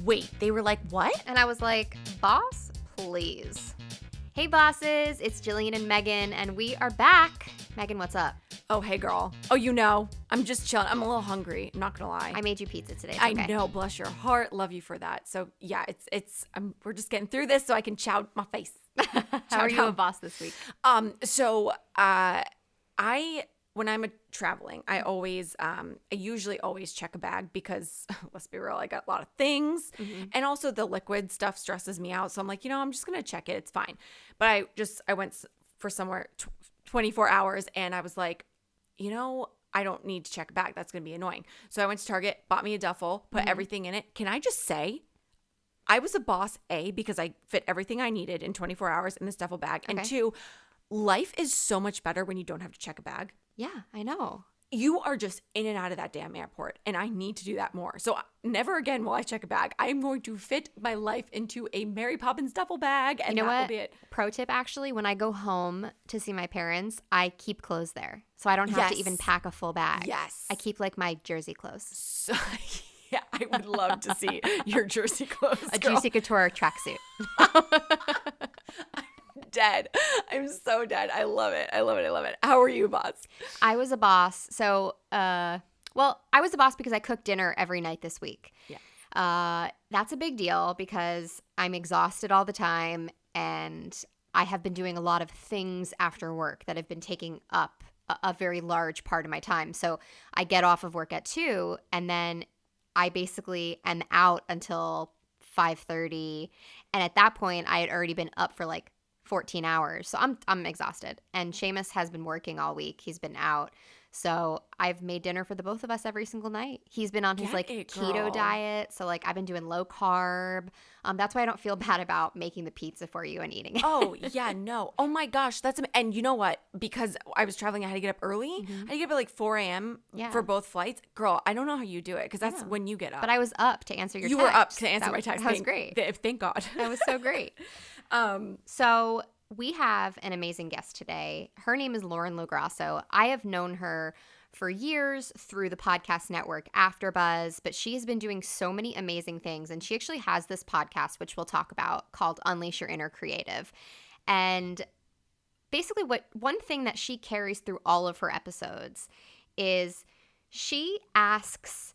wait, they were like, what? And I was like, boss, please. Hey, bosses, it's Jillian and Meghan, and we are back. Meghan, what's up? Oh, hey, girl. Oh, you know, I'm just chilling. I'm a little hungry. I'm not going to lie. I made you pizza today. I know. Bless your heart. Love you for that. So, yeah, we're just getting through this so I can chow my face. How are you a boss this week? When I'm traveling, I usually always check a bag because, let's be real, I got a lot of things. Mm-hmm. And also the liquid stuff stresses me out. So I'm like, I'm just going to check it. It's fine. But I went for somewhere 24 hours and I was like, I don't need to check a bag. That's going to be annoying. So I went to Target, bought me a duffel, put everything in it. Can I just say, I was a boss, A, because I fit everything I needed in 24 hours in this duffel bag. Okay. And 2, life is so much better when you don't have to check a bag. Yeah, I know. You are just in and out of that damn airport, and I need to do that more. So never again will I check a bag. I am going to fit my life into a Mary Poppins duffel bag, and that will be it. Pro tip, actually, when I go home to see my parents, I keep clothes there. So I don't have to even pack a full bag. Yes. I keep like my jersey clothes. So, yeah, I would love to see your jersey clothes, A Juicy Couture tracksuit. Dead. I'm so dead. I love it. How are you, boss? I was a boss. So, I was a boss because I cooked dinner every night this week. Yeah. That's a big deal because I'm exhausted all the time and I have been doing a lot of things after work that have been taking up a very large part of my time. So I get off of work at 2 and then I basically am out until 5:30. And at that point, I had already been up for like 14 hours. So I'm exhausted. And Seamus has been working all week. He's been out. So I've made dinner for the both of us every single night. He's been on his keto diet. So I've been doing low carb. That's why I don't feel bad about making the pizza for you and eating it. Oh, yeah, no. Oh my gosh. And you know what? Because I was traveling, I had to get up early. Mm-hmm. I had to get up at like 4 a.m. for both flights. Girl, I don't know how you do it because that's when you get up. But I was up to answer your text. You were up to answer my text. That was great. Thank God. That was so great. So we have an amazing guest today. Her name is LoGrasso. I have known her for years through the podcast network AfterBuzz, but she has been doing so many amazing things. And she actually has this podcast, which we'll talk about, called Unleash Your Inner Creative. And basically one thing that she carries through all of her episodes is she asks,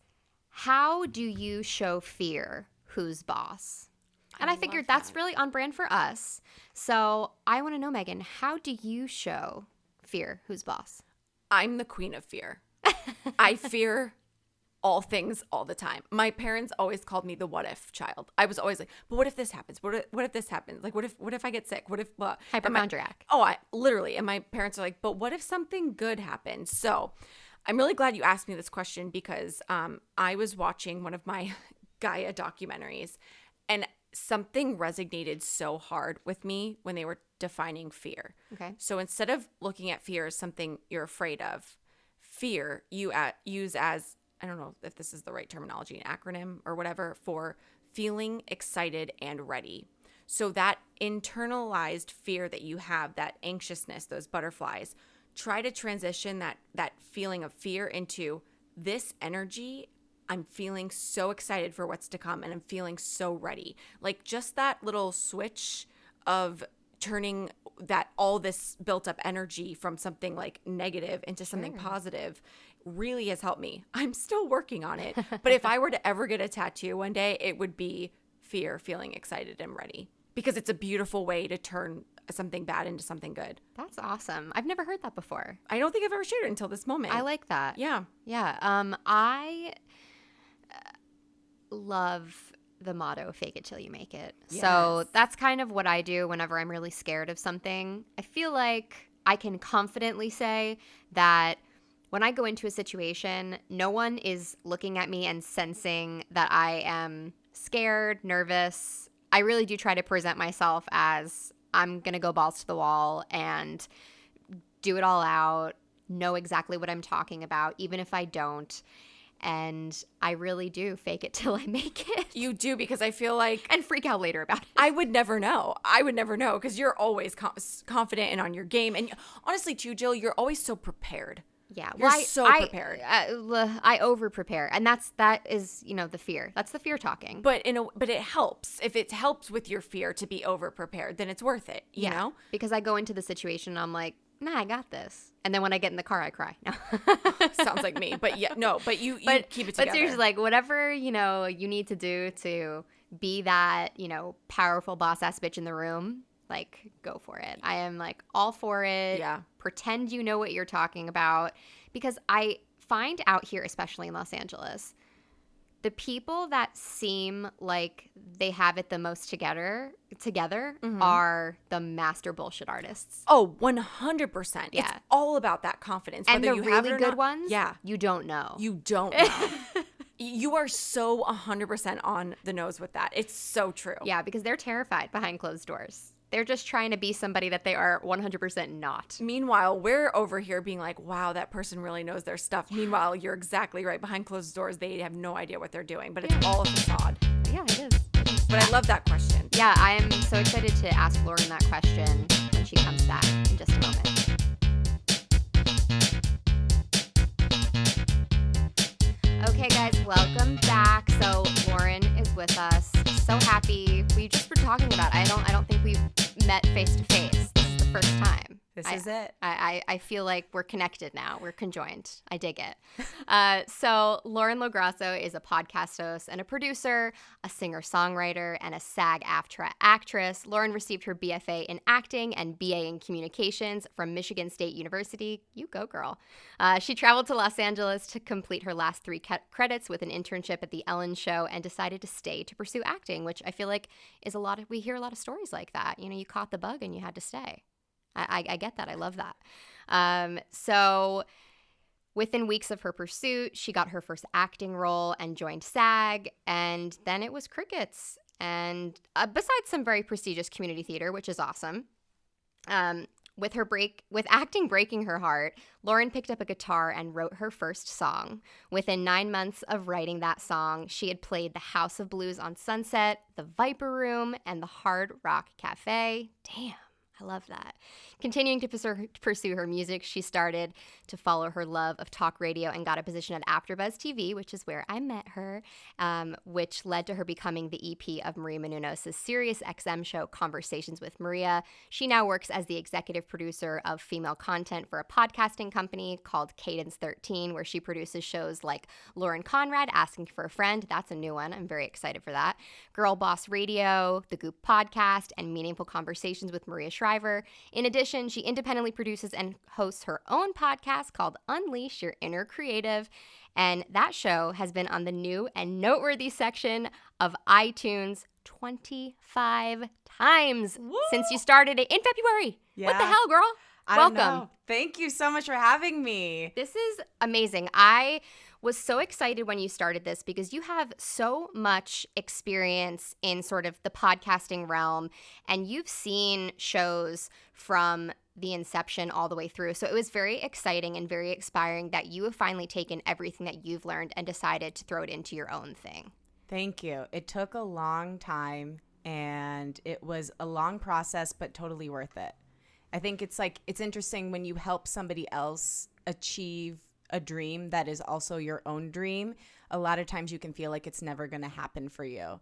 how do you show fear who's boss? And I figured that's really on brand for us. So I want to know, Meghan, how do you show fear who's boss? I'm the queen of fear. I fear all things all the time. My parents always called me the what if child. I was always like, but what if this happens? What if this happens? Like, what if I get sick? What if what? Hypochondriac. I literally, and my parents are like, but what if something good happens? So I'm really glad you asked me this question because I was watching one of my Gaia documentaries and something resonated so hard with me when they were defining fear. Okay. So instead of looking at fear as something you're afraid of, fear you use as, I don't know if this is the right terminology, an acronym or whatever, for feeling excited and ready. So that internalized fear that you have, that anxiousness, those butterflies, try to transition that feeling of fear into this energy. I'm feeling so excited for what's to come and I'm feeling so ready. Like just that little switch of turning that all this built up energy from something like negative into something positive really has helped me. I'm still working on it. But if I were to ever get a tattoo one day, it would be fear, feeling excited and ready, because it's a beautiful way to turn something bad into something good. That's awesome. I've never heard that before. I don't think I've ever shared it until this moment. I like that. Yeah. Yeah. I love the motto, fake it till you make it. Yes. So that's kind of what I do whenever I'm really scared of something. I feel like I can confidently say that when I go into a situation, no one is looking at me and sensing that I am scared, nervous. I really do try to present myself as I'm going to go balls to the wall and do it all out, know exactly what I'm talking about, even if I don't. And I really do fake it till I make it. You do, because I feel like... And freak out later about it. I would never know because you're always confident and on your game. And honestly, too, Jill, you're always so prepared. Yeah. You're Well, so prepared. I over prepare. And that is, the fear. That's the fear talking. But it helps. If it helps with your fear to be over prepared, then it's worth it, you know? Because I go into the situation and I'm like, nah, I got this. And then when I get in the car, I cry. No. Sounds like me. But yeah, no, but you keep it together. But seriously, like whatever, you need to do to be that, powerful boss ass bitch in the room, like go for it. I am like all for it. Yeah. Pretend you know what you're talking about. Because I find out here, especially in Los Angeles, the people that seem like they have it the most together are the master bullshit artists. Oh, 100%. Yeah. It's all about that confidence. And whether the you have it really or good not. ones, Yeah. you don't know. You don't know. You are so 100% on the nose with that. It's so true. Yeah, because they're terrified behind closed doors. They're just trying to be somebody that they are 100% not. Meanwhile, we're over here being like, wow, that person really knows their stuff. Yeah. Meanwhile, you're exactly right. Behind closed doors, they have no idea what they're doing, but it's all a facade. Yeah, it is. But I love that question. Yeah, I am so excited to ask Lauren that question when she comes back in just a moment. Okay, guys, welcome back. So Lauren is with us. So happy. We just were talking about it. I don't think we've met face to face. This is the first time. This is it. I feel like we're connected now. We're conjoined. I dig it. So Lauren LoGrasso is a podcast host and a producer, a singer-songwriter, and a SAG-AFTRA actress. Lauren received her BFA in acting and BA in communications from Michigan State University. You go, girl. She traveled to Los Angeles to complete her last 3 credits with an internship at The Ellen Show and decided to stay to pursue acting, which I feel like is we hear a lot of stories like that. You caught the bug and you had to stay. I get that. I love that. So within weeks of her pursuit, she got her first acting role and joined SAG, and then it was crickets. And besides some very prestigious community theater, which is awesome, with acting breaking her heart, Lauren picked up a guitar and wrote her first song. Within 9 months of writing that song, she had played the House of Blues on Sunset, the Viper Room, and the Hard Rock Cafe. Damn. I love that. Continuing to pursue her music, she started to follow her love of talk radio and got a position at AfterBuzz TV, which is where I met her, which led to her becoming the EP of Maria Menounos' Sirius XM show Conversations with Maria. She now works as the executive producer of female content for a podcasting company called Cadence 13, where she produces shows like Lauren Conrad, Asking for a Friend. That's a new one. I'm very excited for that. Girl Boss Radio, The Goop Podcast, and Meaningful Conversations with Maria Shriver. In addition, she independently produces and hosts her own podcast called Unleash Your Inner Creative, and that show has been on the new and noteworthy section of iTunes 25 times since you started it in February. Yeah. What the hell, girl? Welcome. Thank you so much for having me. This is amazing. I was so excited when you started this because you have so much experience in sort of the podcasting realm, and you've seen shows from the inception all the way through. So it was very exciting and very inspiring that you have finally taken everything that you've learned and decided to throw it into your own thing. Thank you. It took a long time and it was a long process, but totally worth it. I think it's interesting when you help somebody else achieve a dream that is also your own dream. A lot of times you can feel like it's never going to happen for you.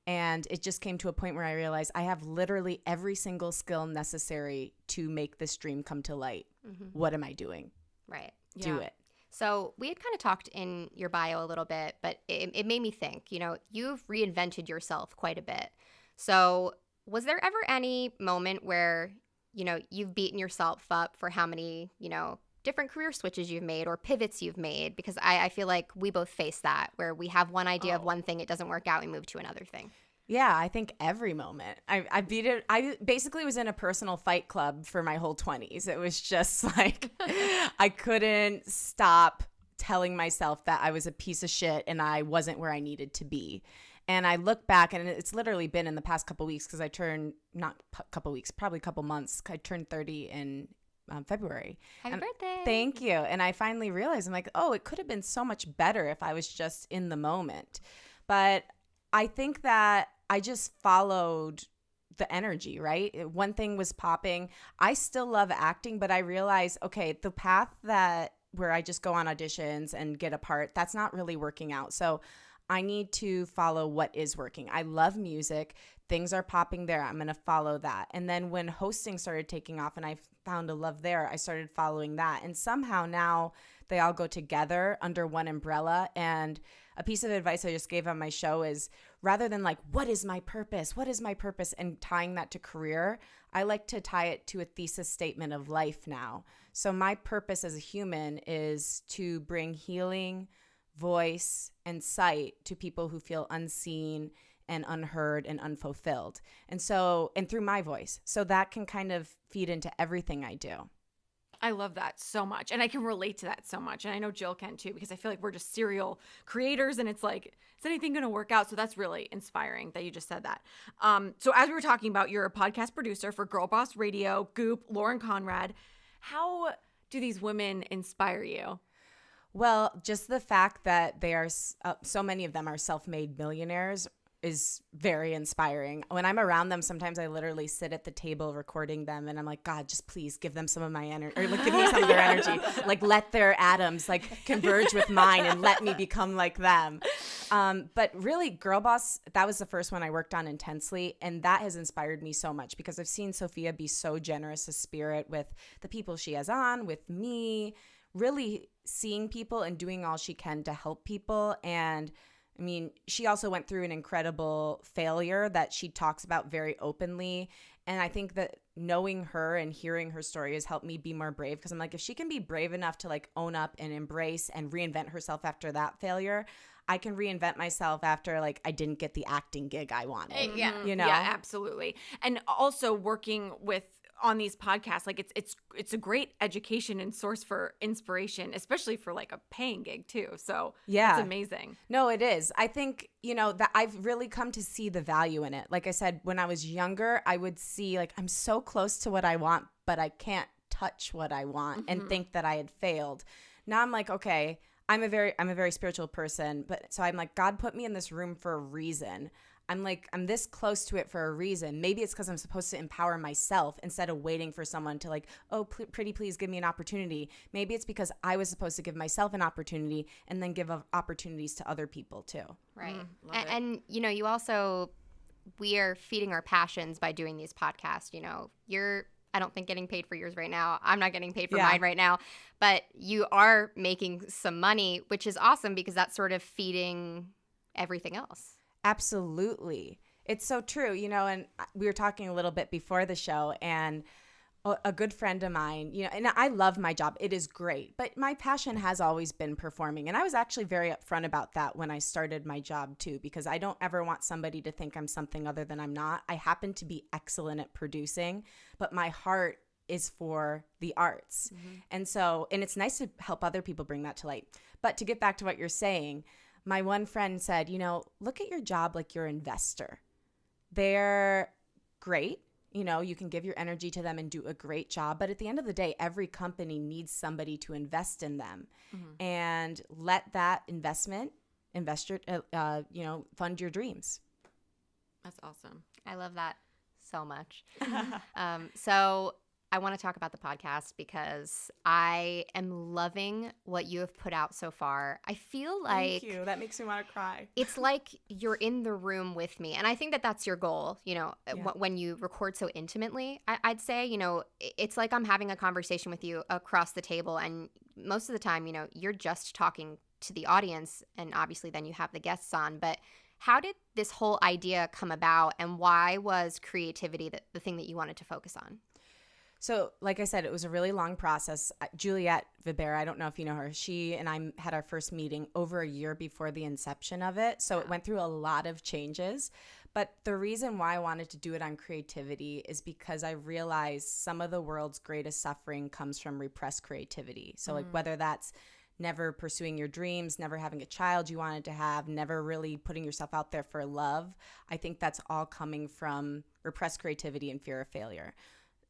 And it just came to a point where I realized I have literally every single skill necessary to make this dream come to light. Mm-hmm. What am I doing? Right. Do it. So we had kind of talked in your bio a little bit, but it made me think, you've reinvented yourself quite a bit. So was there ever any moment where, you've beaten yourself up for how many, different career switches you've made or pivots you've made? Because I feel like we both face that, where we have one idea of one thing, it doesn't work out, we move to another thing. Yeah, I think every moment. I beat it. I basically was in a personal fight club for my whole 20s. It was just like I couldn't stop telling myself that I was a piece of shit and I wasn't where I needed to be. And I look back, and it's literally been in the past couple weeks because I turned, not couple weeks, probably couple months. I turned 30 in February. Happy birthday. Thank you. And I finally realized, I'm like, it could have been so much better if I was just in the moment. But I think that I just followed the energy, right? One thing was popping. I still love acting, but I realized, okay, the path that where I just go on auditions and get a part, that's not really working out. So I need to follow what is working. I love music. Things are popping there. I'm going to follow that. And then when hosting started taking off and I found a love there, I started following that. And somehow now they all go together under one umbrella. And a piece of advice I just gave on my show is rather than like, what is my purpose? What is my purpose? And tying that to career, I like to tie it to a thesis statement of life now. So my purpose as a human is to bring healing, voice, and sight to people who feel unseen and unheard and unfulfilled. And through my voice. So that can kind of feed into everything I do. I love that so much. And I can relate to that so much. And I know Jill can too, because I feel like we're just serial creators and it's like, is anything going to work out? So that's really inspiring that you just said that. So as we were talking about, you're a podcast producer for Girl Boss Radio, Goop, Lauren Conrad. How do these women inspire you? Well, just the fact that they are, so many of them are self-made millionaires is very inspiring. When I'm around them, sometimes I literally sit at the table recording them and I'm like, God, just please give them some of my energy, or like give me some of their energy. Like let their atoms like converge with mine and let me become like them. But really, Girl Boss, that was the first one I worked on intensely. And that has inspired me so much because I've seen Sophia be so generous of spirit with the people she has on, with me, really seeing people and doing all she can to help people. And I mean, she also went through an incredible failure that she talks about very openly. And I think that knowing her and hearing her story has helped me be more brave, because I'm like, if she can be brave enough to like own up and embrace and reinvent herself after that failure, I can reinvent myself after like I didn't get the acting gig I wanted. Yeah, you know? Yeah, absolutely. And also working with on these podcasts, like it's a great education and source for inspiration, especially for like a paying gig too. So yeah, it's amazing. No, it is. I think, that I've really come to see the value in it. Like I said, when I was younger, I would see like I'm so close to what I want, but I can't touch what I want and think that I had failed. Now I'm like, okay, I'm a very spiritual person, but so I'm like, God put me in this room for a reason. I'm this close to it for a reason. Maybe it's because I'm supposed to empower myself instead of waiting for someone to like, oh, pretty please give me an opportunity. Maybe it's because I was supposed to give myself an opportunity and then give opportunities to other people too. Right. And you also, we are feeding our passions by doing these podcasts. You're, I don't think, getting paid for yours right now. I'm not getting paid for mine right now. But you are making some money, which is awesome because that's sort of feeding everything else. Absolutely. It's so true, and we were talking a little bit before the show, and a good friend of mine, and I love my job. It is great, but my passion has always been performing. And I was actually very upfront about that when I started my job too, because I don't ever want somebody to think I'm something other than I'm not. I happen to be excellent at producing, but my heart is for the arts. And it's nice to help other people bring that to light. But to get back to what you're saying, my one friend said, look at your job like you're an investor. They're great. You can give your energy to them and do a great job. But at the end of the day, every company needs somebody to invest in them. And let that investor, fund your dreams. That's awesome. I love that so much. So I want to talk about the podcast because I am loving what you have put out so far. I feel like... Thank you. That makes me want to cry. It's like you're in the room with me. And I think that that's your goal, when you record so intimately. I'd say, it's like I'm having a conversation with you across the table. And most of the time, you're just talking to the audience. And obviously then you have the guests on. But how did this whole idea come about? And why was creativity the thing that you wanted to focus on? So, like I said, it was a really long process. Juliette Vibera, I don't know if you know her, she and I had our first meeting over a year before the inception of it. So it went through a lot of changes. But the reason why I wanted to do it on creativity is because I realized some of the world's greatest suffering comes from repressed creativity. So like whether that's never pursuing your dreams, never having a child you wanted to have, never really putting yourself out there for love, I think that's all coming from repressed creativity and fear of failure.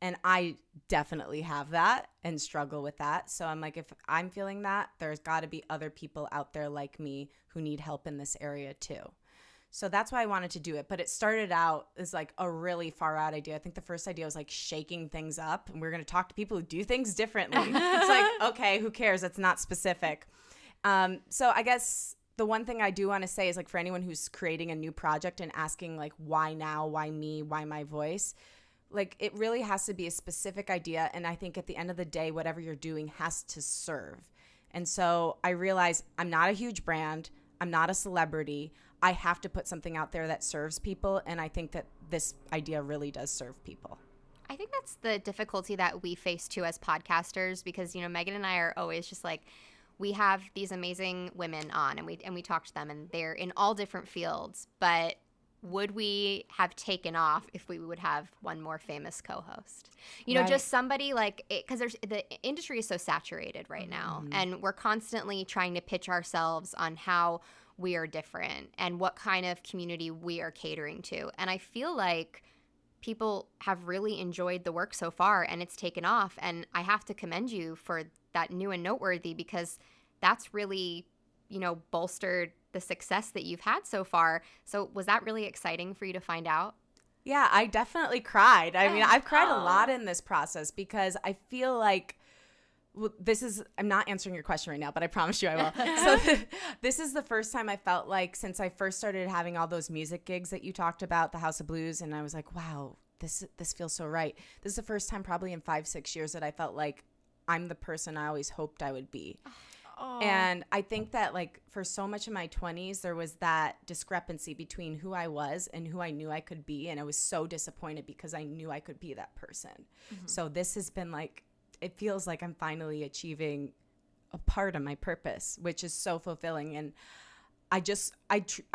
And I definitely have that and struggle with that. So I'm like, if I'm feeling that, there's got to be other people out there like me who need help in this area too. So that's why I wanted to do it. But it started out as like a really far out idea. I think the first idea was like shaking things up. And we're going to talk to people who do things differently. It's like, okay, who cares? It's not specific. So I guess the one thing I do want to say is like for anyone who's creating a new project and asking like, why now? Why me? Why my voice? Like it really has to be a specific idea. And I think at the end of the day, whatever you're doing has to serve. And so I realize I'm not a huge brand. I'm not a celebrity. I have to put something out there that serves people. And I think that this idea really does serve people. I think that's the difficulty that we face too as podcasters, because, you know, Meghan and I are always just like, we have these amazing women on and we talk to them and they're in all different fields, but would we have taken off if we would have one more famous co-host? You know, just somebody like, because the industry is so saturated right now, and we're constantly trying to pitch ourselves on how we are different and what kind of community we are catering to. And I feel like people have really enjoyed the work so far and it's taken off. And I have to commend you for that new and noteworthy, because that's really, you know, bolstered the success that you've had so far. So was that really exciting for you to find out? Yeah, I definitely cried. I mean, I've cried a lot in this process because I feel like I'm not answering your question right now, but I promise you I will. So this is the first time I felt like since I first started having all those music gigs that you talked about, the House of Blues, and I was like, wow, this feels so right. This is the first time probably in 5-6 years that I felt like I'm the person I always hoped I would be. Oh. And I think that like for so much of my 20s, there was that discrepancy between who I was and who I knew I could be. And I was so disappointed because I knew I could be that person. So this has been like, it feels like I'm finally achieving a part of my purpose, which is so fulfilling. And I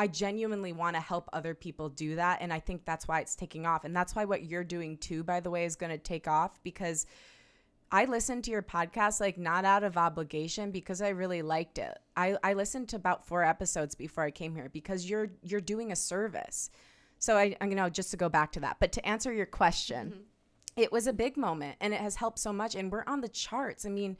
genuinely want to help other people do that. And I think that's why it's taking off. And that's why what you're doing too, by the way, is going to take off, because I listened to your podcast, like not out of obligation, because I really liked it. I listened to about 4 episodes before I came here because you're doing a service. So I'm just to go back to that. But to answer your question, it was a big moment and it has helped so much. And we're on the charts. I mean,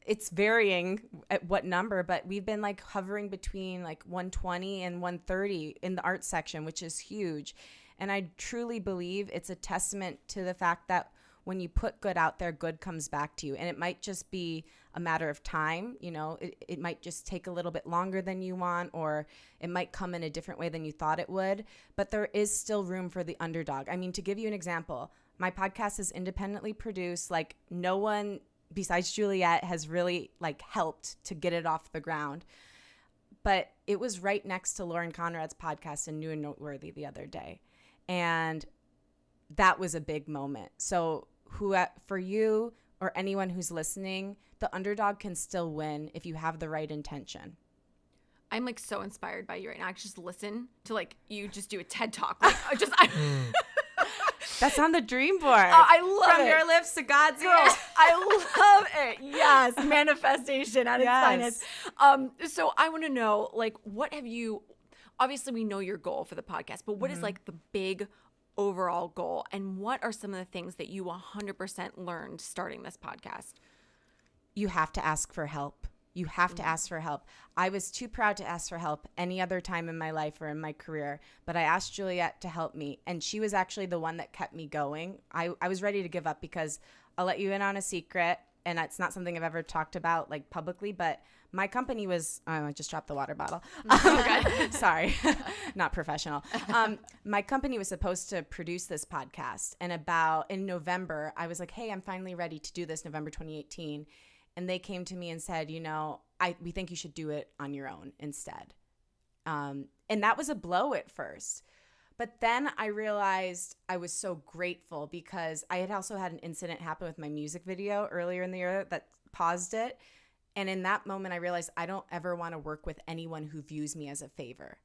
it's varying at what number, but we've been like hovering between like 120 and 130 in the arts section, which is huge. And I truly believe it's a testament to the fact that when you put good out there, good comes back to you. And it might just be a matter of time. You know, it might just take a little bit longer than you want, or it might come in a different way than you thought it would. But there is still room for the underdog. I mean, to give you an example, my podcast is independently produced. Like no one besides Juliet has really like helped to get it off the ground. But it was right next to Lauren Conrad's podcast in New and Noteworthy the other day. And that was a big moment. So for you or anyone who's listening, the underdog can still win if you have the right intention. I'm like so inspired by you right now. I just listen to like you just do a TED talk. Like, That's on the dream board. Oh, I love From it. your lips to God's Girl, ears. I love it. Yes, manifestation at its Yes. finest. So I want to know, like, what have you? Obviously, we know your goal for the podcast, but what is like the big overall goal, and what are some of the things that you 100% learned starting this podcast? You have to ask for help. You have to ask for help. I was too proud to ask for help any other time in my life or in my career, but I asked Juliet to help me, and she was actually the one that kept me going. I was ready to give up because I'll let you in on a secret, and it's not something I've ever talked about like publicly, but my company was, I just dropped the water bottle. Sorry, not professional. My company was supposed to produce this podcast, and in November, I was like, hey, I'm finally ready to do this, November 2018. And they came to me and said, you know, we think you should do it on your own instead. And that was a blow at first. But then I realized I was so grateful because I had also had an incident happen with my music video earlier in the year that paused it. And in that moment, I realized I don't ever want to work with anyone who views me as a favor.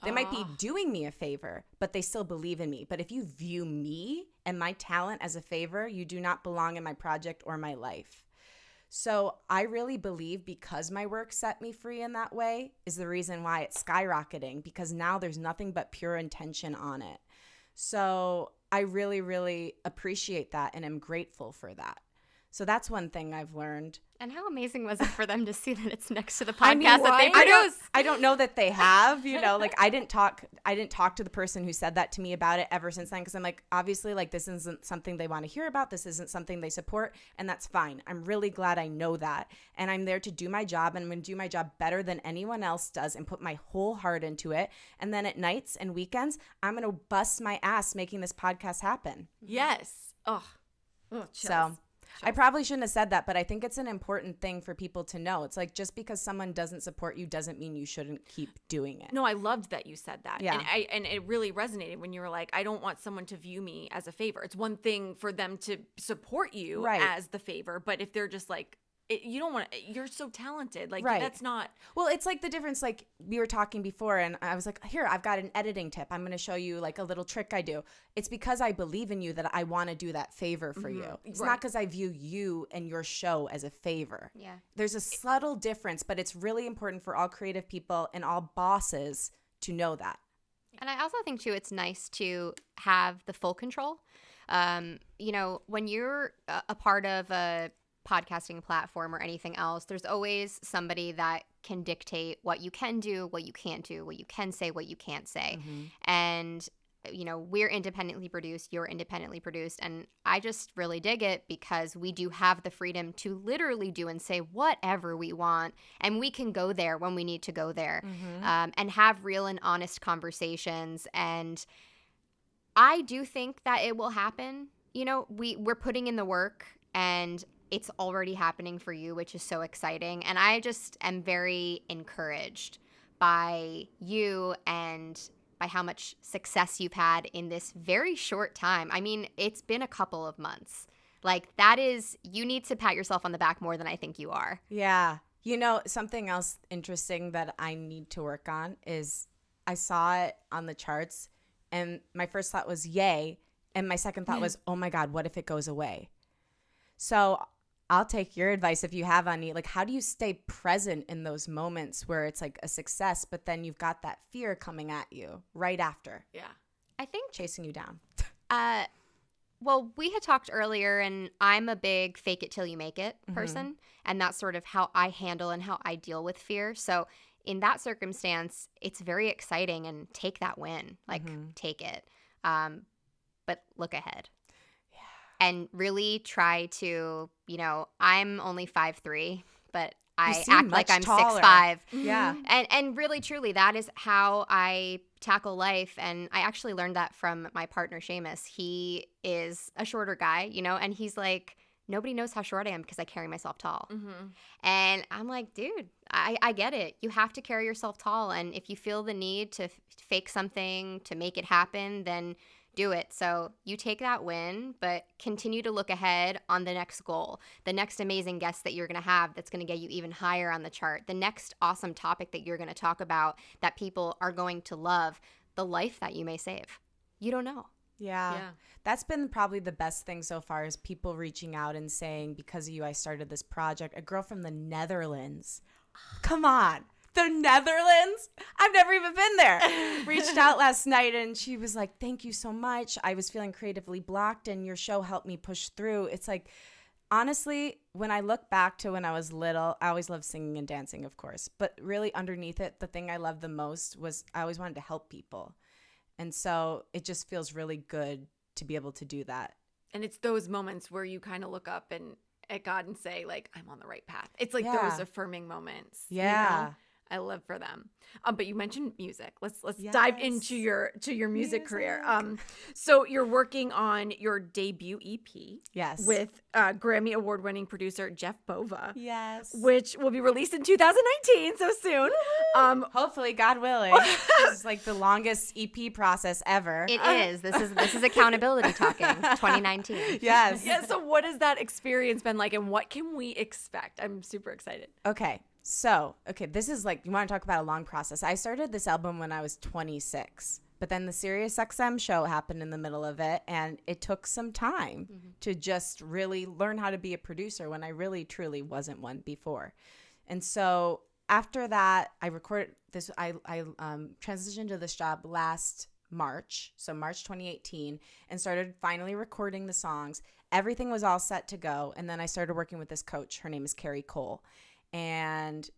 They might be doing me a favor, but they still believe in me. But if you view me and my talent as a favor, you do not belong in my project or my life. So I really believe because my work set me free in that way is the reason why it's skyrocketing, because now there's nothing but pure intention on it. So I really, really appreciate that and am grateful for that. So that's one thing I've learned. And how amazing was it for them to see that it's next to the podcast I mean, that they right? produce? I don't know that they have, like I didn't talk to the person who said that to me about it ever since then, because I'm like, obviously, like, this isn't something they want to hear about. This isn't something they support, and that's fine. I'm really glad I know that, and I'm there to do my job, and I'm going to do my job better than anyone else does and put my whole heart into it. And then at nights and weekends, I'm going to bust my ass making this podcast happen. Yes. Oh, chills. So I probably shouldn't have said that, but I think it's an important thing for people to know. It's like, just because someone doesn't support you doesn't mean you shouldn't keep doing it. No, I loved that you said that. Yeah. And it really resonated when you were like, I don't want someone to view me as a favor. It's one thing for them to support you Right. as the favor, but if they're just like, you don't want to, you're so talented. Like, Right. that's not. Well, it's like the difference, like we were talking before, and I was like, here, I've got an editing tip. I'm going to show you like a little trick I do. It's because I believe in you that I want to do that favor for you. It's Right. not because I view you and your show as a favor. Yeah. There's a subtle difference, but it's really important for all creative people and all bosses to know that. And I also think, too, it's nice to have the full control. When you're a part of a podcasting platform or anything else, there's always somebody that can dictate what you can do, what you can't do, what you can say, what you can't say. And we're independently produced, you're independently produced, and I just really dig it because we do have the freedom to literally do and say whatever we want, and we can go there when we need to go there, and have real and honest conversations. And I do think that it will happen. We're putting in the work, and it's already happening for you, which is so exciting. And I just am very encouraged by you and by how much success you've had in this very short time. I mean, it's been a couple of months. Like, you need to pat yourself on the back more than I think you are. Yeah. Something else interesting that I need to work on is I saw it on the charts, and my first thought was, yay. And my second thought was, oh my God, what if it goes away? So I'll take your advice if you have any. Like, how do you stay present in those moments where it's like a success, but then you've got that fear coming at you right after? Yeah. I think Chasing you down. Well, we had talked earlier, and I'm a big fake it till you make it person. And that's sort of how I handle and how I deal with fear. So in that circumstance, it's very exciting, and take that win. Like, take it. But look ahead. And really try to, I'm only 5'3", but I act like I'm 6'5". Yeah. And really, truly, that is how I tackle life. And I actually learned that from my partner, Seamus. He is a shorter guy, and he's like, nobody knows how short I am because I carry myself tall. And I'm like, dude, I get it. You have to carry yourself tall. And if you feel the need to fake something to make it happen, then do it. So you take that win, but continue to look ahead on the next goal, the next amazing guest that you're going to have that's going to get you even higher on the chart, the next awesome topic that you're going to talk about that people are going to love, the life that you may save. You don't know. Yeah. That's been probably the best thing so far, is people reaching out and saying, because of you, I started this project. A girl from the Netherlands. Come on. The Netherlands? I've never even been there. Reached out last night, and she was like, thank you so much. I was feeling creatively blocked, and your show helped me push through. It's like, honestly, when I look back to when I was little, I always loved singing and dancing, of course. But really underneath it, the thing I loved the most was I always wanted to help people. And so it just feels really good to be able to do that. And it's those moments where you kind of look up at God and say, like, I'm on the right path. It's like those affirming moments. Yeah. I live for them. But you mentioned music. Let's dive into your music career. So you're working on your debut EP. Yes. With Grammy award-winning producer Jeff Bova. Yes. Which will be released in 2019, so soon. Hopefully, God willing. This is like the longest EP process ever. It is. This is accountability talking. 2019. Yes. Yeah. So what has that experience been like, and what can we expect? I'm super excited. Okay. So, this is like, you want to talk about a long process. I started this album when I was 26, but then the SiriusXM show happened in the middle of it, and it took some time to just really learn how to be a producer when I really, truly wasn't one before. And so after that, I recorded this, I transitioned to this job last March 2018, and started finally recording the songs. Everything was all set to go. And then I started working with this coach. Her name is Carrie Cole. And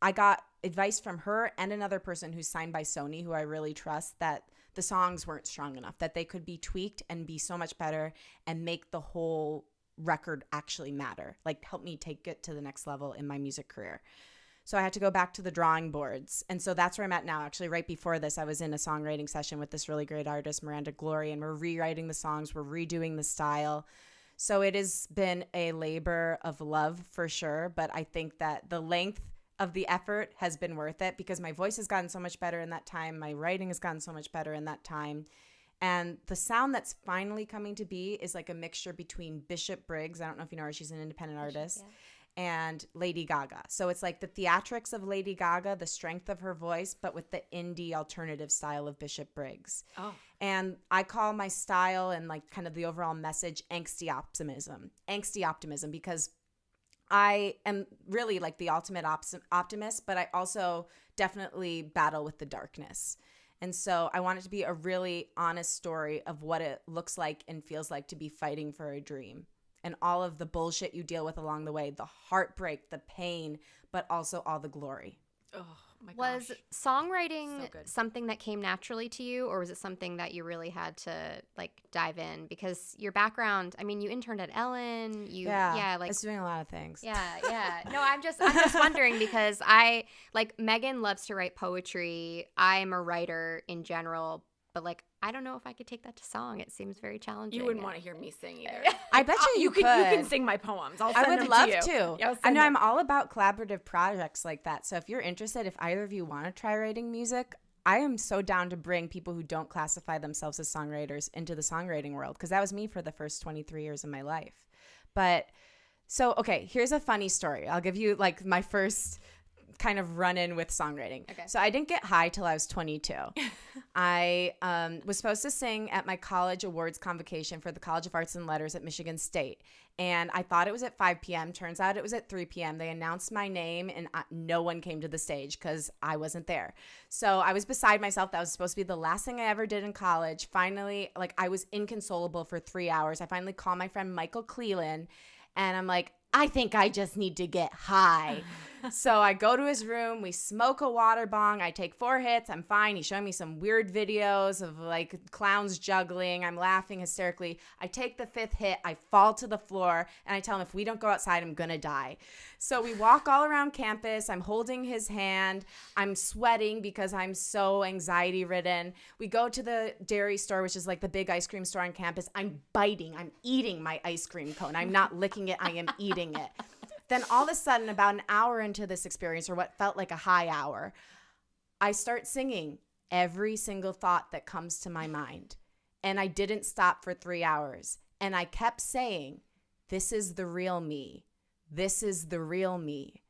I got advice from her and another person who's signed by Sony, who I really trust, that the songs weren't strong enough, that they could be tweaked and be so much better and make the whole record actually matter, like help me take it to the next level in my music career. So I had to go back to the drawing boards. And so that's where I'm at now. Actually, right before this, I was in a songwriting session with this really great artist, Miranda Glory, and we're rewriting the songs. We're redoing the style. So it has been a labor of love for sure. But I think that the length of the effort has been worth it because my voice has gotten so much better in that time. My writing has gotten so much better in that time. And the sound that's finally coming to be is like a mixture between Bishop Briggs. I don't know if you know her. She's an independent artist. Yeah. And Lady Gaga. So it's like the theatrics of Lady Gaga, the strength of her voice, but with the indie alternative style of Bishop Briggs. Oh. And I call my style and like kind of the overall message angsty optimism. Angsty optimism because I am really like the ultimate optimist, but I also definitely battle with the darkness. And so I want it to be a really honest story of what it looks like and feels like to be fighting for a dream. And all of the bullshit you deal with along the way, the heartbreak, the pain, but also all the glory. Oh my gosh. Was songwriting something that came naturally to you, or was it something that you really had to like dive in? Because your background, I mean, you interned at Ellen. I was doing a lot of things. Yeah. No, I'm just wondering because Meghan loves to write poetry. I'm a writer in general, but like I don't know if I could take that to song. It seems very challenging. You wouldn't want to hear me sing either. I bet you could. You can sing my poems. I would love to. Yeah, I know I'm all about collaborative projects like that. So if you're interested, if either of you want to try writing music, I am so down to bring people who don't classify themselves as songwriters into the songwriting world because that was me for the first 23 years of my life. But so, okay, here's a funny story. I'll give you like my first kind of run in with songwriting. Okay. So I didn't get high till I was 22. I was supposed to sing at my college awards convocation for the College of Arts and Letters at Michigan State. And I thought it was at 5 p.m. Turns out it was at 3 p.m. They announced my name and no one came to the stage because I wasn't there. So I was beside myself. That was supposed to be the last thing I ever did in college. Finally, like I was inconsolable for 3 hours. I finally called my friend Michael Cleland and I'm like, I think I just need to get high. So I go to his room. We smoke a water bong. I take 4 hits. I'm fine. He's showing me some weird videos of like clowns juggling. I'm laughing hysterically. I take the 5th hit. I fall to the floor and I tell him if we don't go outside, I'm going to die. So we walk all around campus. I'm holding his hand. I'm sweating because I'm so anxiety ridden. We go to the dairy store, which is like the big ice cream store on campus. I'm biting. I'm eating my ice cream cone. I'm not licking it. I am eating it. Then all of a sudden, about an hour into this experience, or what felt like a high hour, I start singing every single thought that comes to my mind. And I didn't stop for 3 hours. And I kept saying, this is the real me. This is the real me.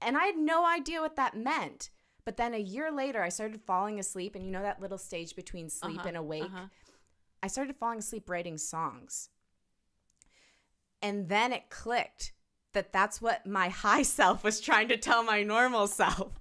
And I had no idea what that meant. But then a year later, I started falling asleep. And you know that little stage between sleep and awake? I started falling asleep writing songs. And then it clicked that that's what my high self was trying to tell my normal self,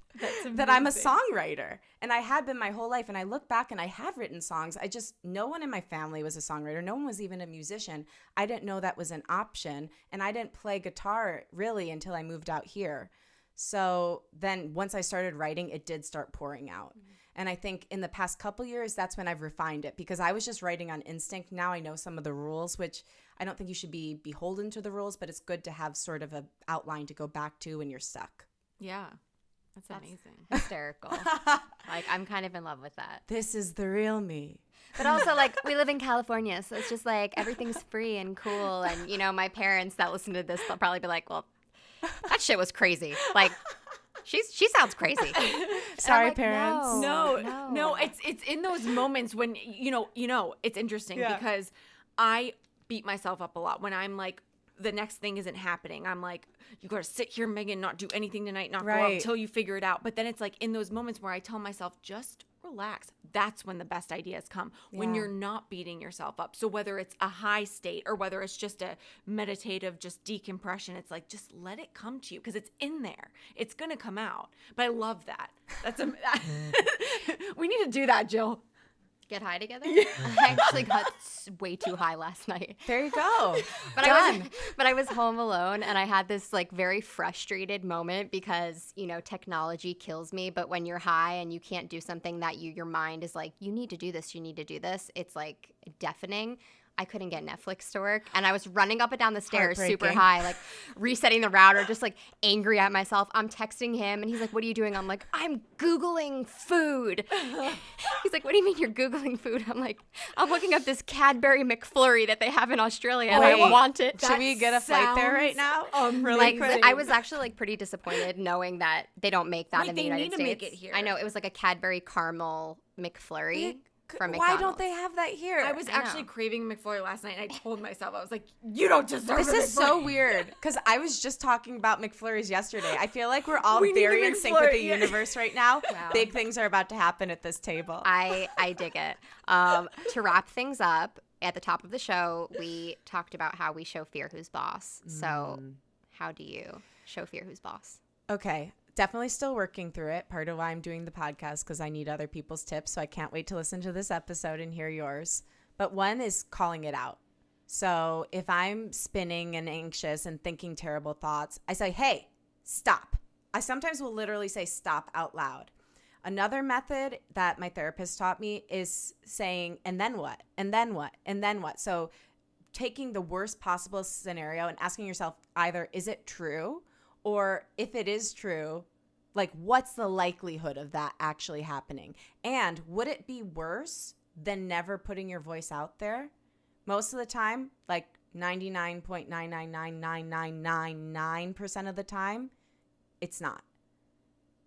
that I'm a songwriter. And I had been my whole life. And I look back and I have written songs. No one in my family was a songwriter. No one was even a musician. I didn't know that was an option. And I didn't play guitar really until I moved out here. So then once I started writing, it did start pouring out. Mm-hmm. And I think in the past couple years, that's when I've refined it because I was just writing on instinct. Now I know some of the rules, which I don't think you should be beholden to the rules, but it's good to have sort of an outline to go back to when you're stuck. Yeah. That's amazing. Hysterical. Like, I'm kind of in love with that. This is the real me. But also, like, we live in California, so it's just like everything's free and cool. And, you know, my parents that listen to this, they'll probably be like, well, that shit was crazy. Like, she sounds crazy. Sorry, like, parents. No. It's in those moments when, you know, it's interesting because I beat myself up a lot when I'm like, the next thing isn't happening. I'm like, you got to sit here, Meghan, not do anything tonight, not go out until you figure it out. But then it's like in those moments where I tell myself, just relax. That's when the best ideas come, when you're not beating yourself up. So whether it's a high state or whether it's just a meditative, just decompression, it's like, just let it come to you because it's in there. It's going to come out. But I love that. We need to do that, Jill. get high together? I actually got way too high last night. There you go. But I was home alone, and I had this like very frustrated moment because, you know, technology kills me, but when you're high and you can't do something that your mind is like, you need to do this, it's like deafening. I couldn't get Netflix to work, and I was running up and down the stairs super high, like resetting the router, just like angry at myself. I'm texting him, and he's like, what are you doing? I'm like, I'm Googling food. He's like, what do you mean you're Googling food? I'm like, I'm looking up this Cadbury McFlurry that they have in Australia, and I want it. Should we get a flight there right now? Really quick. I was actually like pretty disappointed knowing that they don't make that in the United States. They need to make it here. I know, it was like a Cadbury caramel McFlurry. From Why don't they have that here? I was actually craving McFlurry last night, and I told myself, I was like, you don't deserve it. This is so weird, because I was just talking about McFlurries yesterday. I feel like we're all very in sync with the universe right now. Wow. Big things are about to happen at this table. I dig it. To wrap things up, at the top of the show, we talked about how we show fear who's boss. So how do you show fear who's boss? Okay. Definitely still working through it. Part of why I'm doing the podcast, because I need other people's tips. So I can't wait to listen to this episode and hear yours. But one is calling it out. So if I'm spinning and anxious and thinking terrible thoughts, I say, hey, stop. I sometimes will literally say stop out loud. Another method that my therapist taught me is saying, and then what? And then what? And then what? So taking the worst possible scenario and asking yourself either, is it true? Or if it is true, like, what's the likelihood of that actually happening? And would it be worse than never putting your voice out there? Most of the time, like 99.9999999% of the time, it's not.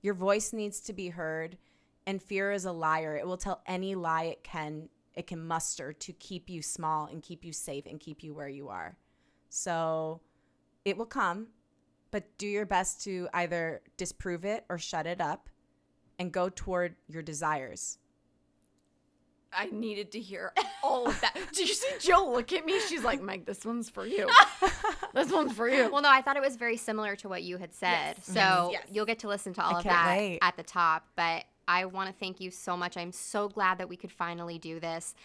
Your voice needs to be heard, and fear is a liar. It will tell any lie it can muster to keep you small and keep you safe and keep you where you are. So it will come. But do your best to either disprove it or shut it up and go toward your desires. I needed to hear all of that. Did you see Jill look at me? She's like, Meg, this one's for you. This one's for you. Well, no, I thought it was very similar to what you had said. Yes. So you'll get to listen to all of that at the top. But I want to thank you so much. I'm so glad that we could finally do this.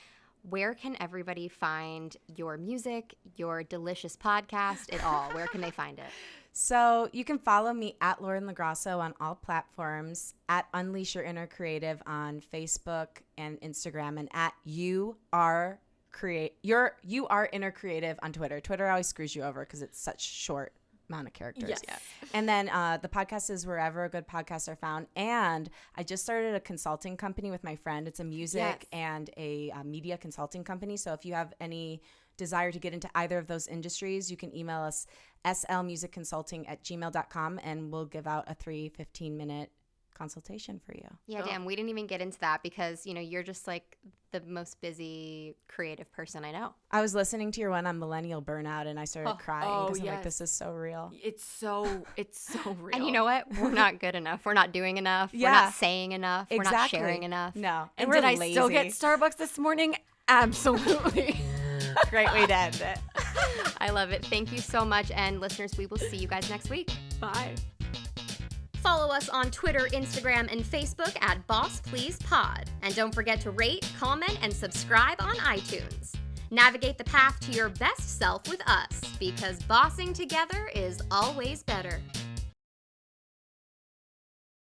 Where can everybody find your music, your delicious podcast, it all? Where can they find it? So you can follow me at Lauren LoGrasso on all platforms, at Unleash Your Inner Creative on Facebook and Instagram, and at You Are Inner Creative on Twitter. Twitter always screws you over because it's such short amount of characters. Yes. Yeah. And then the podcast is wherever good podcasts are found. And I just started a consulting company with my friend. It's a music and a media consulting company. So if you have any desire to get into either of those industries, you can email us slmusicconsulting@gmail.com, and we'll give out a 15-minute consultation for you. Yeah, damn, we didn't even get into that because, you know, you're just like the most busy creative person I know. I was listening to your one on millennial burnout, and I started crying because I'm like, this is so real. It's so real. And you know what? We're not good enough. We're not doing enough. Yeah. We're not saying enough. We're not sharing enough. No. And did I still get Starbucks this morning? Absolutely. Great way to end it. I love it. Thank you so much. And listeners, we will see you guys next week. Bye. Follow us on Twitter, Instagram, and Facebook at Boss Please Pod. And don't forget to rate, comment, and subscribe on iTunes. Navigate the path to your best self with us, because bossing together is always better.